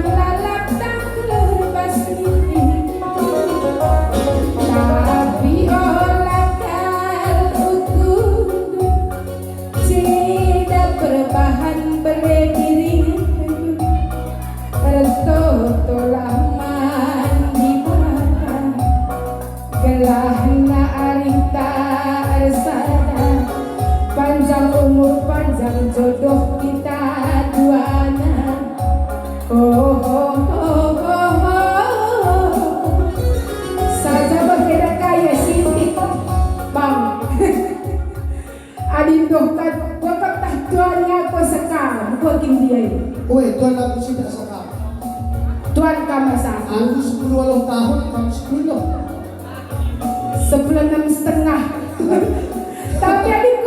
lalap tak lepas ini. Tapi olah ukur tidak berbahan berdiri. Tertotolah mandi mata gelahna arita arsada. Panjang umur panjang jodoh kita duana. Oh, oh, oh, oh, oh. Saja berbeda kaya sintik bang. Adindoh kan bapak tak tuannya apa sekarang buatin dia ini. Woi, tuan aku sudah sekarang. Tuan kamu sah. Aku 10 tahun, kamu 10. 9,5. Tapi adik